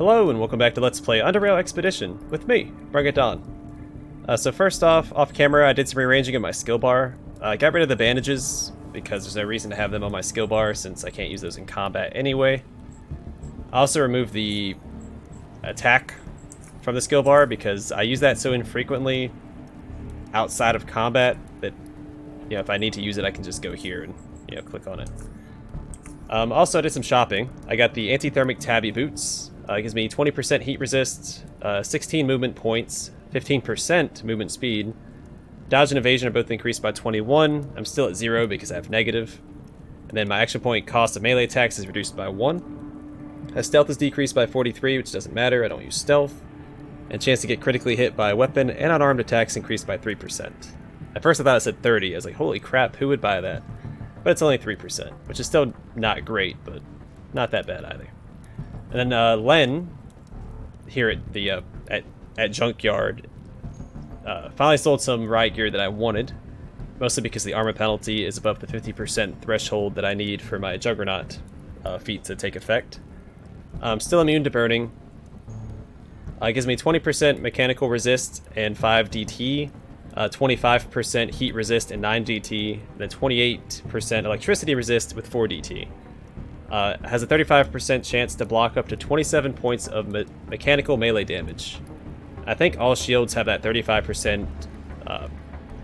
Hello and welcome back to Let's Play UnderRail Expedition with me, BringItDon. So first off camera, I did some rearranging of my skill bar. I got rid of the bandages because there's no reason to have them on my skill bar since I can't use those in combat anyway. I also removed the attack from the skill bar because I use that so infrequently outside of combat that, you know, if I need to use it, I can just go here and, you know, click on it. Also, I did some shopping. I got the anti-thermic tabby boots. It gives me 20% heat resist, 16 movement points, 15% movement speed. Dodge and evasion are both increased by 21. I'm still at 0 because I have negative. And then my action point cost of melee attacks is reduced by 1. Stealth is decreased by 43, which doesn't matter, I don't use stealth. And chance to get critically hit by a weapon and unarmed attacks increased by 3%. At first I thought it said 30, I was like, holy crap, who would buy that? But it's only 3%, which is still not great, but not that bad either. And then Len, here at the at Junkyard, finally sold some riot gear that I wanted, mostly because the armor penalty is above the 50% threshold that I need for my Juggernaut feat to take effect. I'm still immune to burning. It gives me 20% mechanical resist and 5 DT, 25% heat resist and 9 DT, and then 28% electricity resist with 4 DT. Has a 35% chance to block up to 27 points of mechanical melee damage. I think all shields have that 35%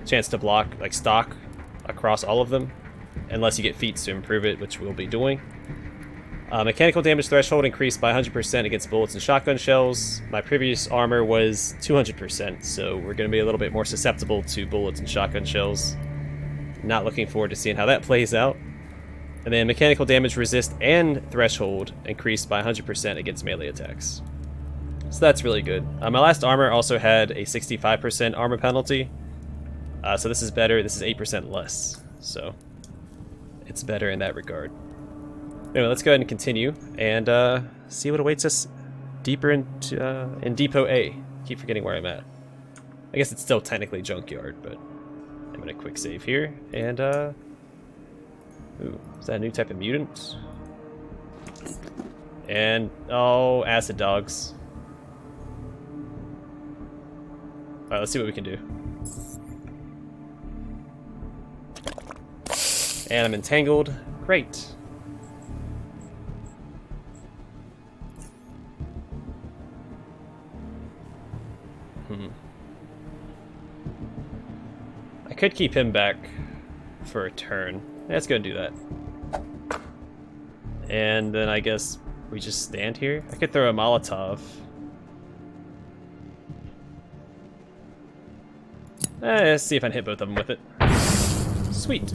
chance to block, like stock, across all of them, unless you get feats to improve it, which we'll be doing. Mechanical damage threshold increased by 100% against bullets and shotgun shells. My previous armor was 200%, so we're going to be a little bit more susceptible to bullets and shotgun shells. Not looking forward to seeing how that plays out. And then mechanical damage resist and threshold increased by 100% against melee attacks. So that's really good. My last armor also had a 65% armor penalty. So this is better. This is 8% less. So it's better in that regard. Anyway, let's go ahead and continue and see what awaits us deeper into in Depot A. Keep forgetting where I'm at. I guess it's still technically Junkyard, but I'm gonna quick save here and ooh, is that a new type of mutant? And oh, acid dogs. All right, let's see what we can do. And I'm entangled. Great. I could keep him back for a turn. Let's go and do that. And then I guess we just stand here. I could throw a Molotov. Let's see if I can hit both of them with it. Sweet.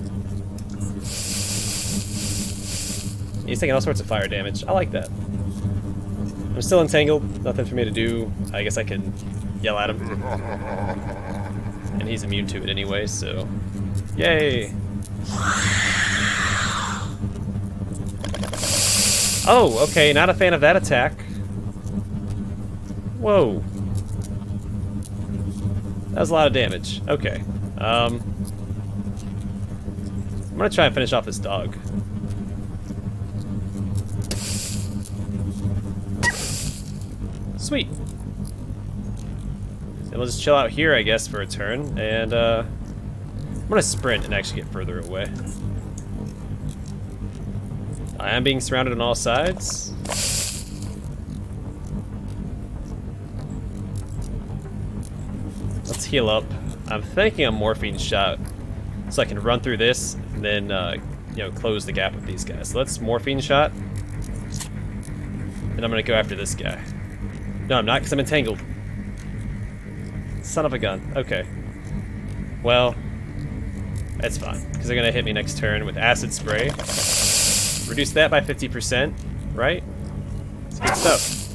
He's taking all sorts of fire damage. I like that. I'm still entangled. Nothing for me to do. I guess I can yell at him. And he's immune to it anyway, so... Yay! Oh, okay, not a fan of that attack. Whoa. That was a lot of damage. Okay. I'm gonna try and finish off this dog. Sweet. So we'll just chill out here, I guess, for a turn, and I'm gonna sprint and actually get further away. I am being surrounded on all sides. Let's heal up. I'm thinking a morphine shot, so I can run through this and then, you know, close the gap with these guys. So let's morphine shot, and I'm gonna go after this guy. No, I'm not, because I'm entangled. Son of a gun. Okay. Well, that's fine, because they're going to hit me next turn with acid spray. Reduce that by 50%, right? It's good stuff.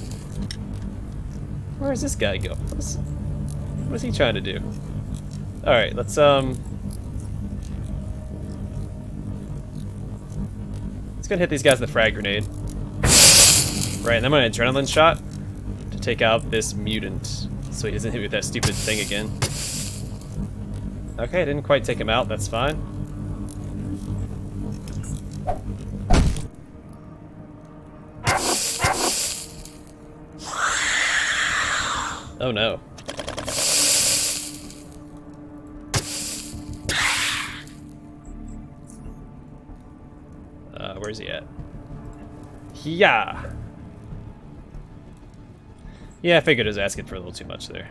Where does this guy go? What is he trying to do? Alright, let's go and hit these guys with a frag grenade. Right, and I'm going to adrenaline shot to take out this mutant, so he doesn't hit me with that stupid thing again. Okay, I didn't quite take him out, that's fine. Oh no. Where's he at? Yeah. Yeah, I figured I was asking for a little too much there.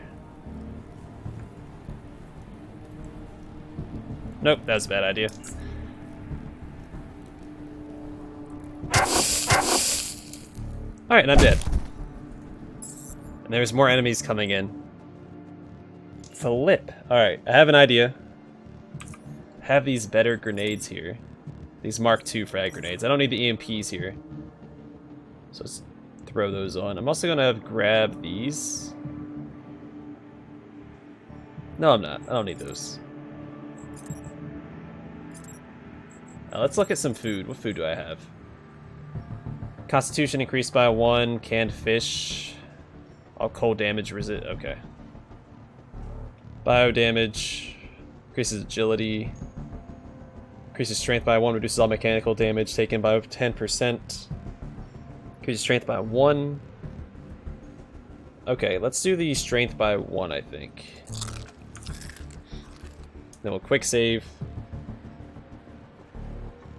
Nope, that was a bad idea. Alright, and I'm dead. And there's more enemies coming in. Flip. Alright, I have an idea. I have these better grenades here. These Mark II frag grenades. I don't need the EMPs here. So let's throw those on. I'm also going to grab these. No, I'm not. I don't need those. Let's look at some food. What food do I have? Constitution increased by 1. Canned fish. All cold damage resist. Okay. Bio damage. Increases agility. Increases strength by 1. Reduces all mechanical damage taken by 10%. Increases strength by 1. Okay, let's do the strength by 1, I think. Then we'll quick save.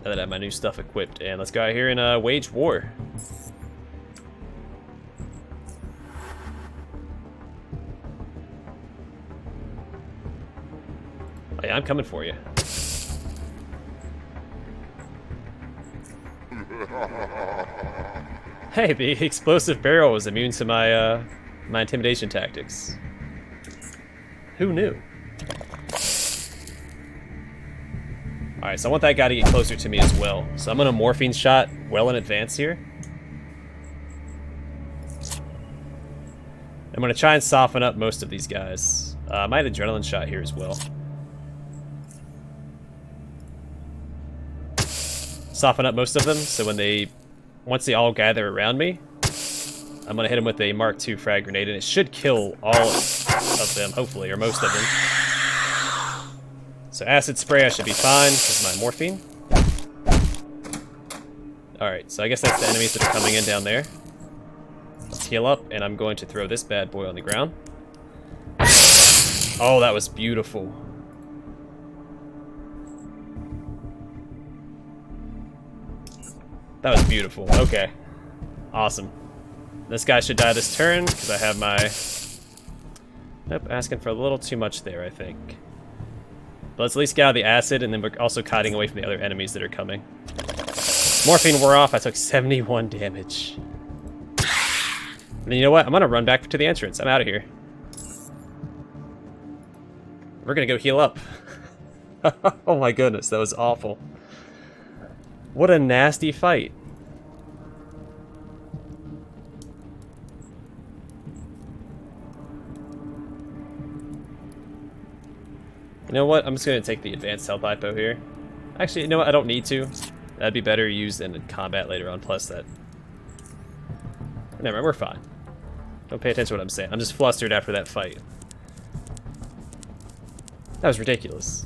Now that I have my new stuff equipped. And let's go out here and wage war. Oh yeah, I'm coming for you. Hey, the explosive barrel was immune to my my intimidation tactics. Who knew? Alright, so I want that guy to get closer to me as well. So I'm gonna morphine shot well in advance here. I'm gonna try and soften up most of these guys. I might adrenaline shot here as well. Soften up most of them, so once they all gather around me, I'm gonna hit them with a Mark II frag grenade, and it should kill all of them, hopefully, or most of them. So acid spray, I should be fine, because my morphine. Alright, so I guess that's the enemies that are coming in down there. Let's heal up, and I'm going to throw this bad boy on the ground. Oh, that was beautiful. That was beautiful. Okay. Awesome. This guy should die this turn, because I have my... Nope, asking for a little too much there, I think. But let's at least get out of the acid, and then we're also kiting away from the other enemies that are coming. Morphine wore off. I took 71 damage. And then you know what? I'm going to run back to the entrance. I'm out of here. We're going to go heal up. Oh my goodness, that was awful. What a nasty fight. You know what? I'm just going to take the advanced health hypo here. Actually, you know what? I don't need to. That'd be better used in combat later on, plus that. Never mind, we're fine. Don't pay attention to what I'm saying. I'm just flustered after that fight. That was ridiculous.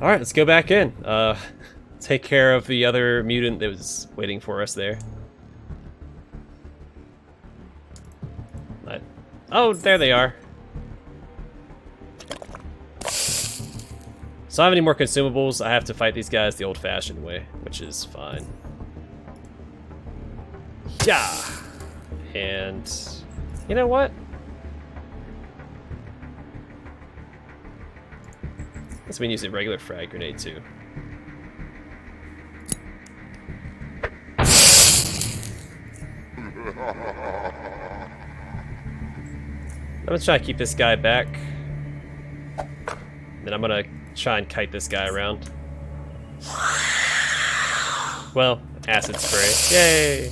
Alright, let's go back in. Take care of the other mutant that was waiting for us there. Oh, there they are. So I don't have any more consumables. I have to fight these guys the old-fashioned way, which is fine. Yeah! And... you know what? Guess we can use a regular frag grenade too. I'm gonna try to keep this guy back. Then I'm gonna try and kite this guy around. Well, acid spray. Yay!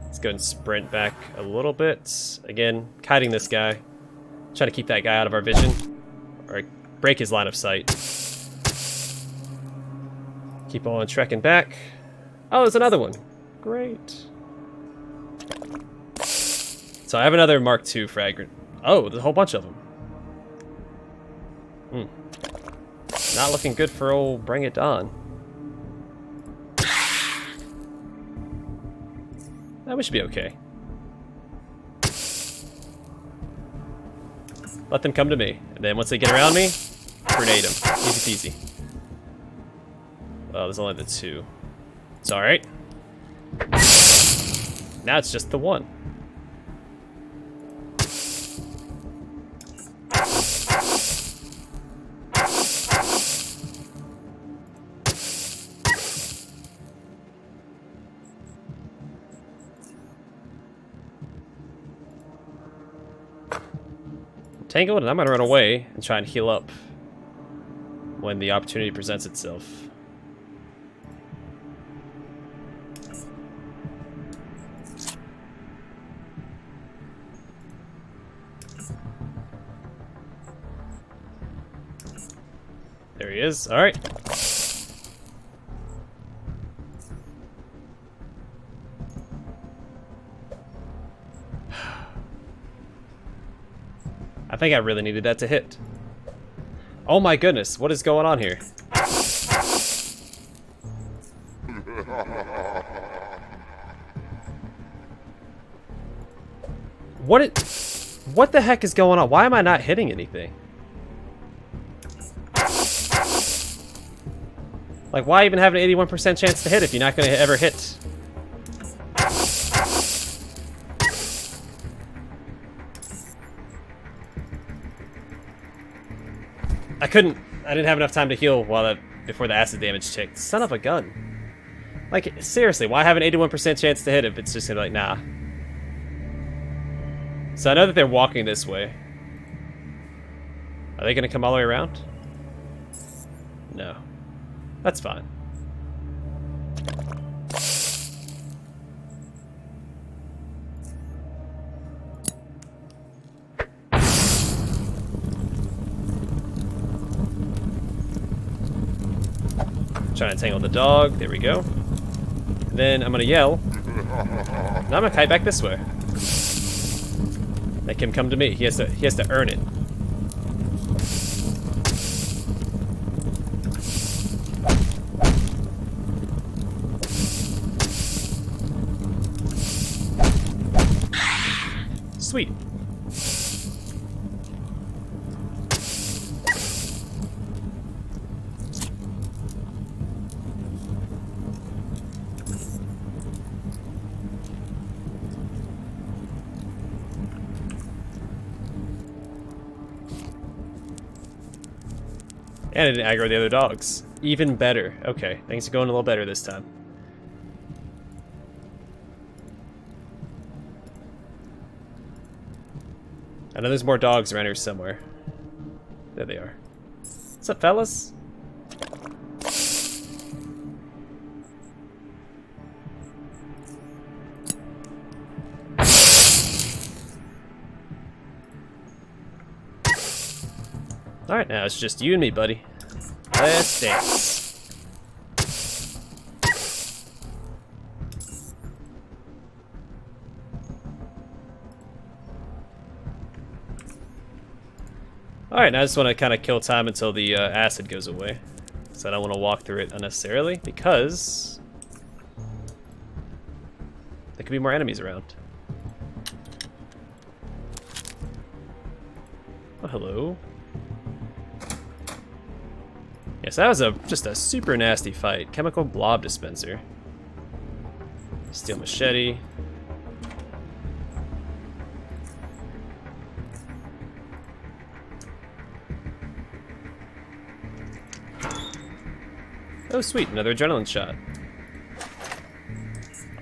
Let's go and sprint back a little bit. Again, kiting this guy. Try to keep that guy out of our vision. Or break his line of sight. Keep on trekking back. Oh, there's another one. Great. So I have another Mark II frag. Oh, there's a whole bunch of them. Not looking good for old BringItDon. We should be okay. Let them come to me. And then once they get around me, grenade them. Easy peasy. Oh, there's only the 2. It's alright. Now it's just the 1. Tangled, and I'm gonna run away and try and heal up when the opportunity presents itself. There he is. All right. I think I really needed that to hit. Oh my goodness, what is going on here? What the heck is going on? Why am I not hitting anything? Like, why even have an 81% chance to hit if you're not going to ever hit? I didn't have enough time to heal before the acid damage ticked. Son of a gun. Like, seriously, why have an 81% chance to hit if it's just gonna be like, nah. So I know that they're walking this way. Are they gonna come all the way around? No. That's fine. Trying to tangle the dog. There we go. And then I'm gonna yell. Now I'm gonna kite back this way. Make him come to me. He has to earn it. Sweet. And it didn't aggro the other dogs. Even better. Okay, things are going a little better this time. I know there's more dogs around here somewhere. There they are. What's up, fellas? Alright, now it's just you and me, buddy. Let's dance. Alright, now I just want to kind of kill time until the acid goes away. So I don't want to walk through it unnecessarily, because there could be more enemies around. Oh, hello. Yes, that was just a super nasty fight. Chemical blob dispenser. Steel machete. Oh sweet, another adrenaline shot.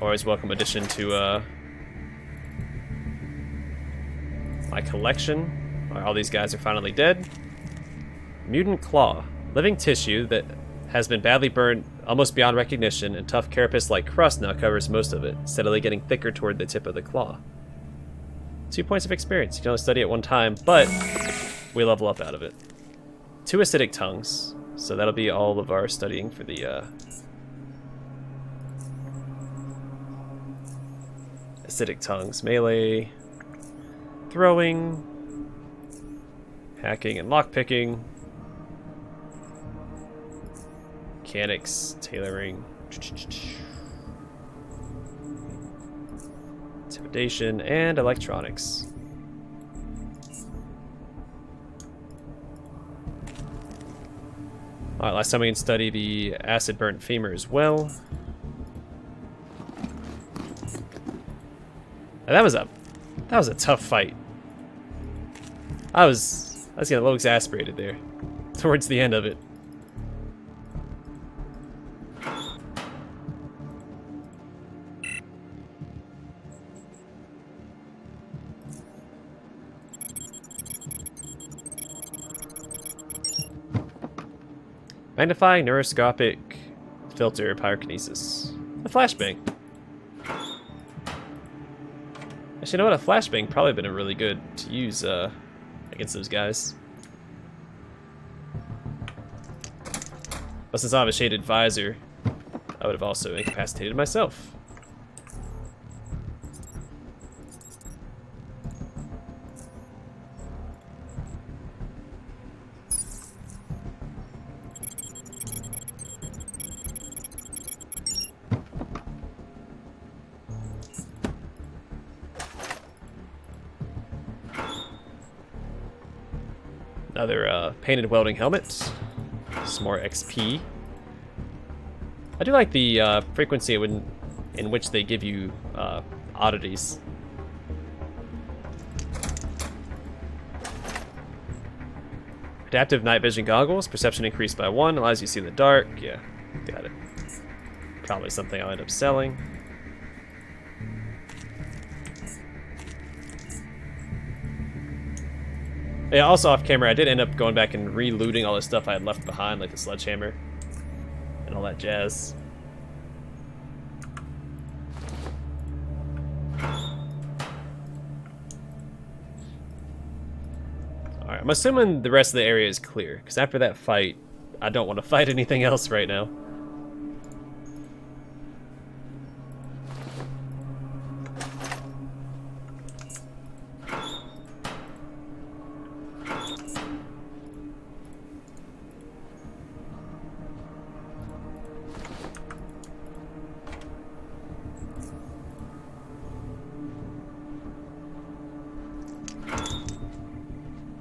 Always welcome addition to my collection. All these guys are finally dead. Mutant claw. Living tissue that has been badly burned almost beyond recognition, and tough carapace-like crust now covers most of it, steadily getting thicker toward the tip of the claw. 2 points of experience. You can only study it one time, but we level up out of it. 2 acidic tongues, so that'll be all of our studying for the acidic tongues. Melee, throwing, hacking, and lockpicking. mechanics, tailoring, intimidation, and electronics. Alright, last time we can study the acid burnt femur as well. And that was a tough fight. I was getting a little exasperated there towards the end of it. Magnifying neuroscopic filter pyrokinesis. A flashbang. Actually, you know what? A flashbang probably been a really good to use against those guys. But since I have a shaded visor, I would have also incapacitated myself. Another painted welding helmet. Some more XP. I do like the frequency in which they give you oddities. Adaptive night vision goggles. Perception increased by 1. Allows you to see in the dark. Yeah, got it. Probably something I'll end up selling. Yeah, also off camera, I did end up going back and re-looting all the stuff I had left behind, like the sledgehammer and all that jazz. Alright, I'm assuming the rest of the area is clear, because after that fight, I don't want to fight anything else right now.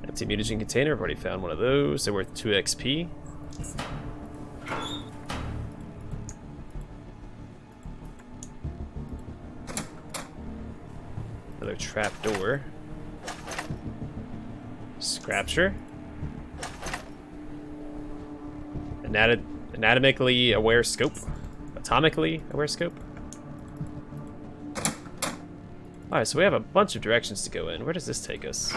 Empty mutagen container, I've already found one of those. They're worth 2 XP. Another trapdoor. Scrapture. Anatomically aware scope. Atomically aware scope. Alright, so we have a bunch of directions to go in. Where does this take us?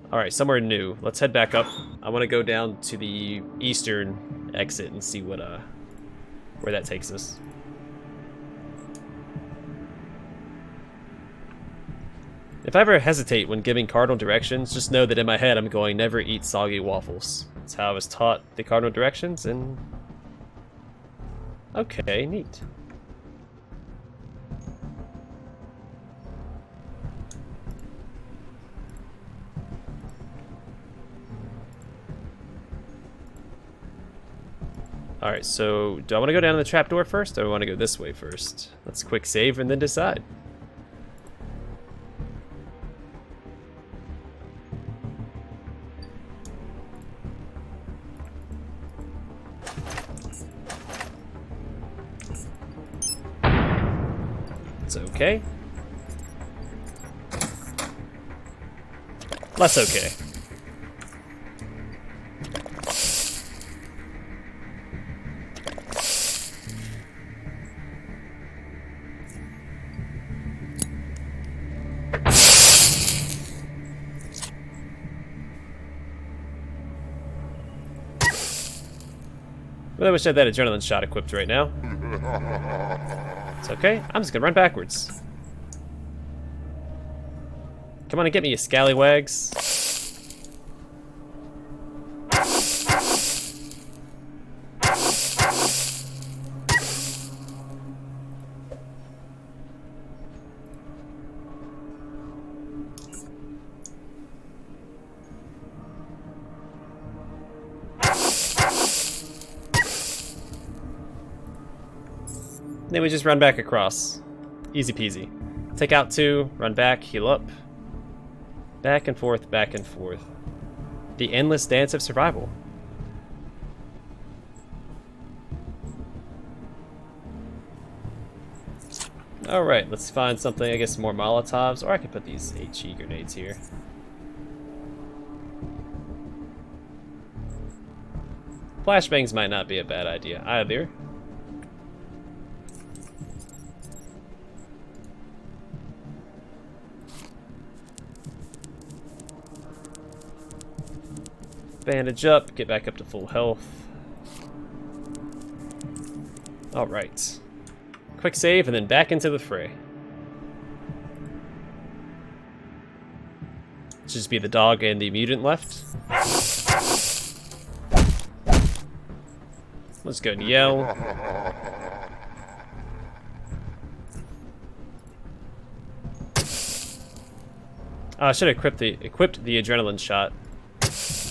Alright, somewhere new. Let's head back up. I want to go down to the eastern exit and see what where that takes us. If I ever hesitate when giving cardinal directions, just know that in my head I'm going, never eat soggy waffles. That's how I was taught the cardinal directions, and... okay, neat. Alright, so do I want to go down to the trapdoor first, or do I want to go this way first? Let's quick save and then decide. It's okay. Less okay. Well, I wish I had that adrenaline shot equipped right now. It's okay. I'm just gonna run backwards. Come on and get me, you scallywags. Then we just run back across. Easy peasy. Take out 2, run back, heal up. Back and forth, back and forth. The endless dance of survival. Alright, let's find something, I guess more Molotovs, or I could put these HE grenades here. Flashbangs might not be a bad idea either. Bandage up, get back up to full health. Alright. Quick save and then back into the fray. Should just be the dog and the mutant left. Let's go and yell. I should have equipped the adrenaline shot.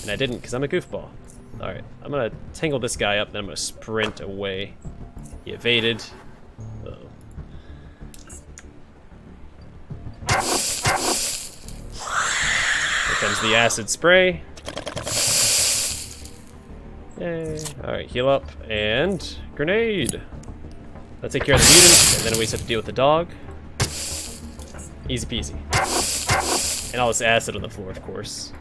And I didn't because I'm a goofball. Alright, I'm gonna tangle this guy up, then I'm gonna sprint away. He evaded. Uh-oh. Here comes the acid spray. Yay. Alright, heal up and grenade. Let's take care of the mutant, and then we just have to deal with the dog. Easy peasy. And all this acid on the floor, of course.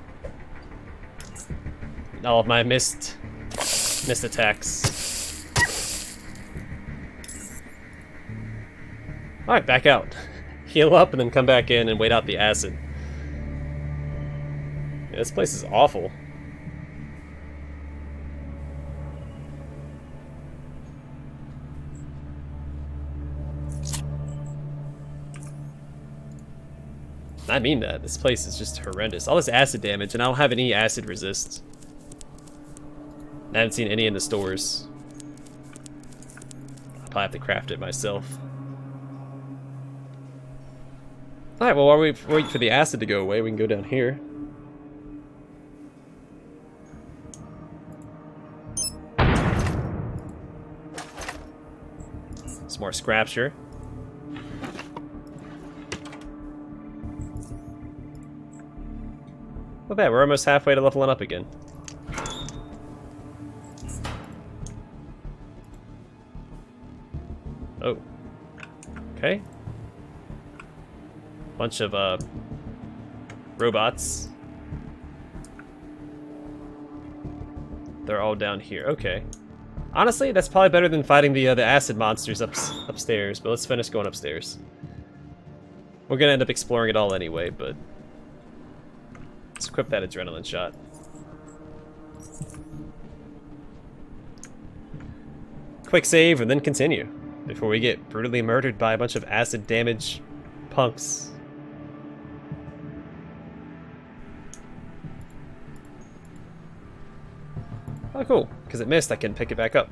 All of my missed attacks. Alright, back out. Heal up and then come back in and wait out the acid. Yeah, this place is awful. I mean that. This place is just horrendous. All this acid damage, and I don't have any acid resist. I haven't seen any in the stores. I'll probably have to craft it myself. Alright, well while we wait for the acid to go away, we can go down here. Some more scrapture. Not bad, we're almost halfway to leveling up again. Oh. Okay. Bunch of robots. They're all down here. Okay. Honestly, that's probably better than fighting the acid monsters upstairs, but let's finish going upstairs. We're gonna end up exploring it all anyway, but let's equip that adrenaline shot. Quick save and then continue before we get brutally murdered by a bunch of acid damage punks. Oh, cool. Because it missed, I can pick it back up.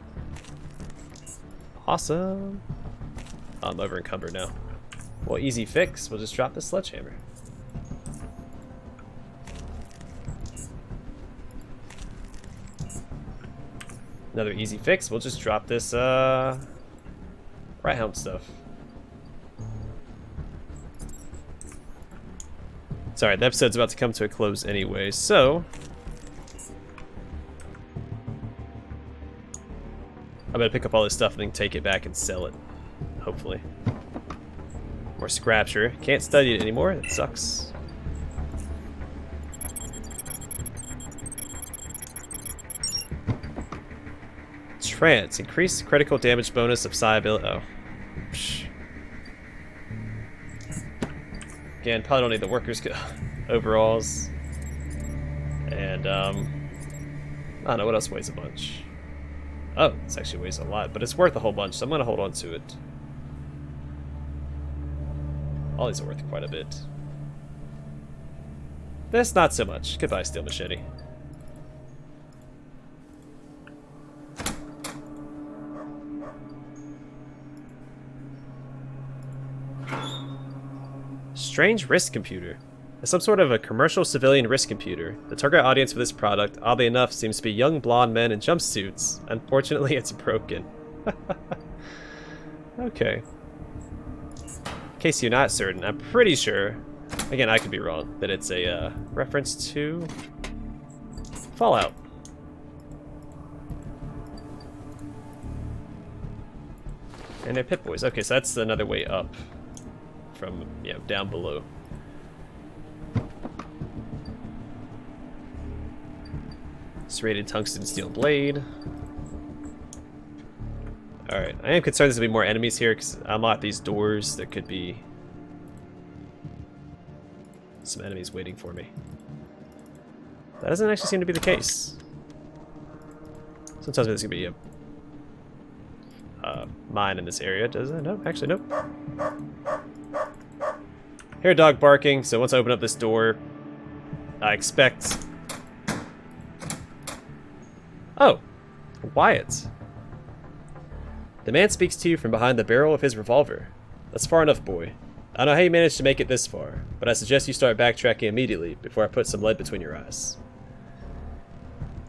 Awesome. Oh, I'm over encumbered now. Well, easy fix. We'll just drop the sledgehammer. Another easy fix. We'll just drop this rat helm stuff. Sorry, the episode's about to come to a close anyway, so I'm gonna pick up all this stuff and then take it back and sell it. Hopefully. More scrapture. Can't study it anymore. That sucks. Trance. Increase critical damage bonus of psi ability. Oh. Psh. Again, probably don't need the workers overalls. And, I don't know what else weighs a bunch. Oh, this actually weighs a lot, but it's worth a whole bunch, so I'm gonna hold on to it. All these are worth quite a bit. This, not so much. Goodbye, steel machete. Strange risk computer. As some sort of a commercial civilian risk computer, the target audience for this product, oddly enough, seems to be young blonde men in jumpsuits. Unfortunately, it's broken. Okay. In case you're not certain, I'm pretty sure, again, I could be wrong, that it's a reference to Fallout. And they're Pip-Boys. Okay, so that's another way up from, you know, down below. Serrated tungsten steel blade. Alright, I am concerned there's going to be more enemies here because I unlocked these doors. There could be some enemies waiting for me. That doesn't actually seem to be the case. Sometimes there's going to be a mine in this area. Does it? No, actually, nope. Hear a dog barking, so once I open up this door, I expect... Oh! Wyatt. The man speaks to you from behind the barrel of his revolver. That's far enough, boy. I don't know how you managed to make it this far, but I suggest you start backtracking immediately before I put some lead between your eyes.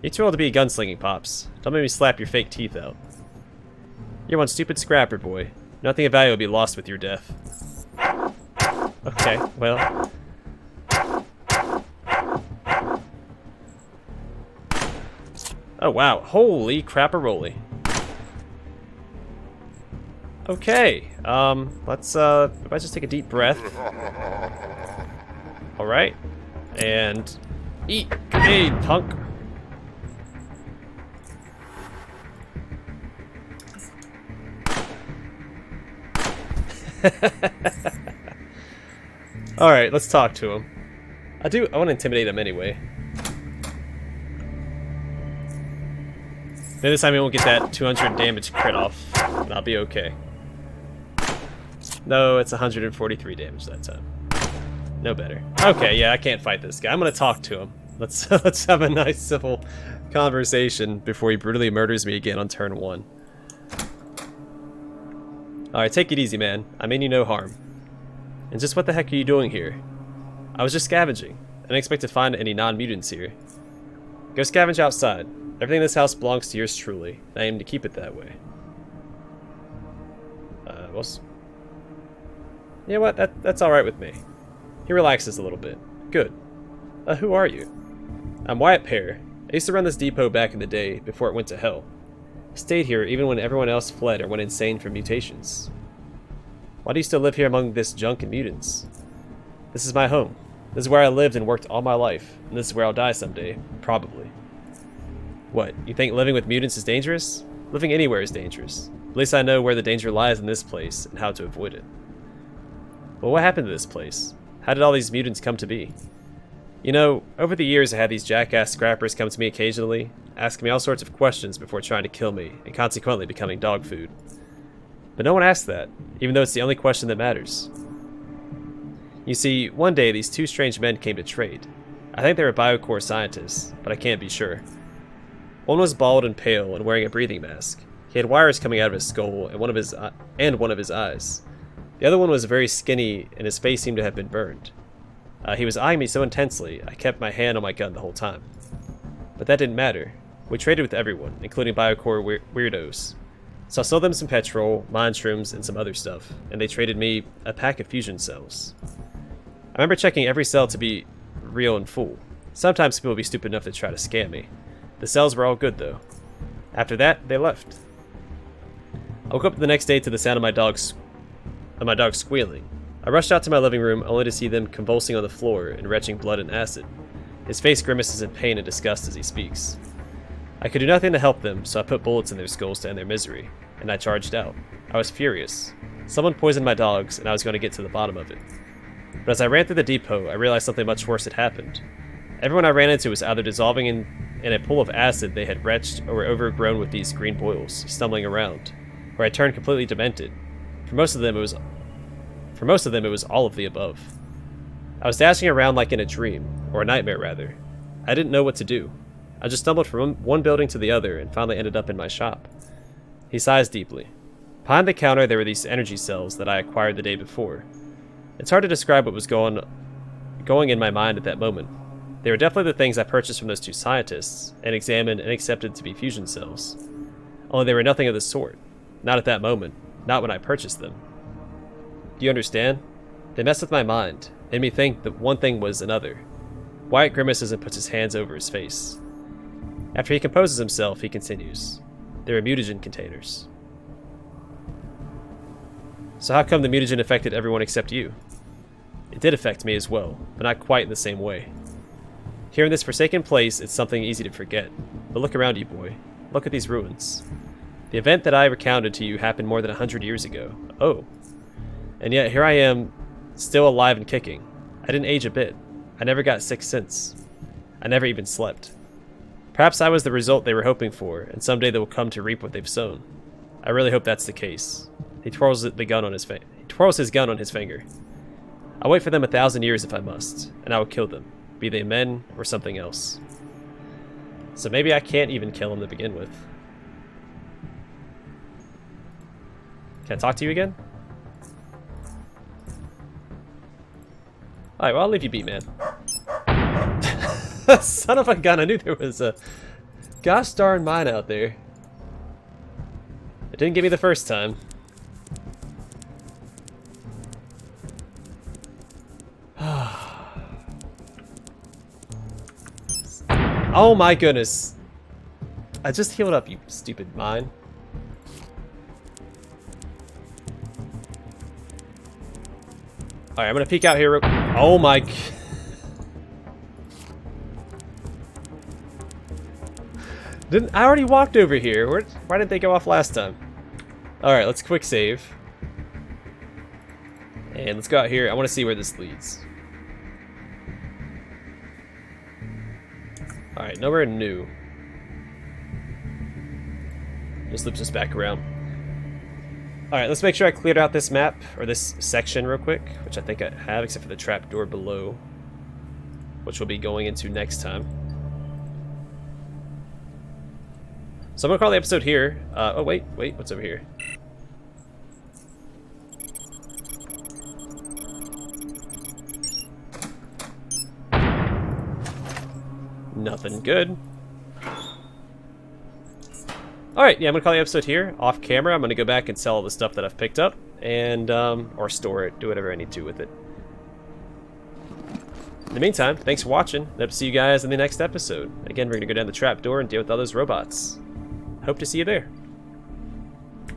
You're too old to be gunslinging, Pops. Don't make me slap your fake teeth out. You're one stupid scrapper, boy. Nothing of value will be lost with your death. Okay, well... Oh, wow. Holy crap-a-roly. Okay, let's, if I just take a deep breath. Alright. And... eat grenade, punk! Alright, let's talk to him. I want to intimidate him anyway. Maybe this time he won't get that 200 damage crit off, and I'll be okay. No, it's 143 damage that time. No better. Okay, yeah, I can't fight this guy. I'm gonna talk to him. Let's have a nice civil conversation before he brutally murders me again on turn 1. Alright, take it easy, man. I mean you no harm. And just what the heck are you doing here? I was just scavenging. I didn't expect to find any non-mutants here. Go scavenge outside. Everything in this house belongs to yours truly. And I aim to keep it that way. You know what? That's alright with me. He relaxes a little bit. Good. Who are you? I'm Wyatt Pear. I used to run this depot back in the day, before it went to hell. I stayed here even when everyone else fled or went insane from mutations. Why do you still live here among this junk and mutants? This is my home. This is where I lived and worked all my life, and this is where I'll die someday, probably. What, you think living with mutants is dangerous? Living anywhere is dangerous. At least I know where the danger lies in this place, and how to avoid it. Well, what happened to this place? How did all these mutants come to be? You know, over the years I had these jackass scrappers come to me occasionally, asking me all sorts of questions before trying to kill me, and consequently becoming dog food. But no one asked that, even though it's the only question that matters. You see, one day these two strange men came to trade. I think they were biocore scientists, but I can't be sure. One was bald and pale and wearing a breathing mask. He had wires coming out of his skull and one of his eyes. The other one was very skinny and his face seemed to have been burned. He was eyeing me so intensely, I kept my hand on my gun the whole time. But that didn't matter. We traded with everyone, including biocore weirdos. So I sold them some petrol, monshrooms, and some other stuff, and they traded me a pack of fusion cells. I remember checking every cell to be real and full. Sometimes people would be stupid enough to try to scam me. The cells were all good, though. After that, they left. I woke up the next day to the sound of my dog squealing. I rushed out to my living room, only to see them convulsing on the floor and retching blood and acid. His face grimaces in pain and disgust as he speaks. I could do nothing to help them, so I put bullets in their skulls to end their misery, and I charged out. I was furious. Someone poisoned my dogs, and I was going to get to the bottom of it. But as I ran through the depot, I realized something much worse had happened. Everyone I ran into was either dissolving in a pool of acid they had retched or were overgrown with these green boils, stumbling around, where I turned completely demented. For most of them, it was all of the above. I was dashing around like in a dream, or a nightmare rather. I didn't know what to do. I just stumbled from one building to the other and finally ended up in my shop. He sighs deeply. Behind the counter there were these energy cells that I acquired the day before. It's hard to describe what was going in my mind at that moment. They were definitely the things I purchased from those two scientists, and examined and accepted to be fusion cells. Only they were nothing of the sort. Not at that moment. Not when I purchased them. Do you understand? They messed with my mind, made me think that one thing was another. Wyatt grimaces and puts his hands over his face. After he composes himself, he continues. They were mutagen containers. So how come the mutagen affected everyone except you? It did affect me as well, but not quite in the same way. Here in this forsaken place, it's something easy to forget. But look around you, boy. Look at these ruins. The event that I recounted to you happened more than 100 years ago. Oh. And yet here I am, still alive and kicking. I didn't age a bit. I never got sick since. I never even slept. Perhaps I was the result they were hoping for, and someday they will come to reap what they've sown. I really hope that's the case. He twirls his gun on his finger. I'll wait for them 1,000 years if I must, and I will kill them, be they men or something else. So maybe I can't even kill them to begin with. Can I talk to you again? Alright, well, I'll leave you be, man. Son of a gun, I knew there was a gosh darn mine out there. It didn't get me the first time. Oh my goodness. I just healed up, you stupid mine. Alright, I'm gonna peek out here. Oh my. I already walked over here. Why didn't they go off last time? Alright, let's quick save. And let's go out here. I want to see where this leads. Alright, nowhere new. Just loops us back around. Alright, let's make sure I cleared out this map, or this section real quick, which I think I have, except for the trapdoor below, which we'll be going into next time. So I'm going to call the episode here. Oh, wait, what's over here? Nothing good. Alright, yeah, I'm going to call the episode here, off camera. I'm going to go back and sell all the stuff that I've picked up, and, or store it, do whatever I need to with it. In the meantime, thanks for watching, and hope to see you guys in the next episode. Again, we're going to go down the trapdoor and deal with all those robots. Hope to see you there.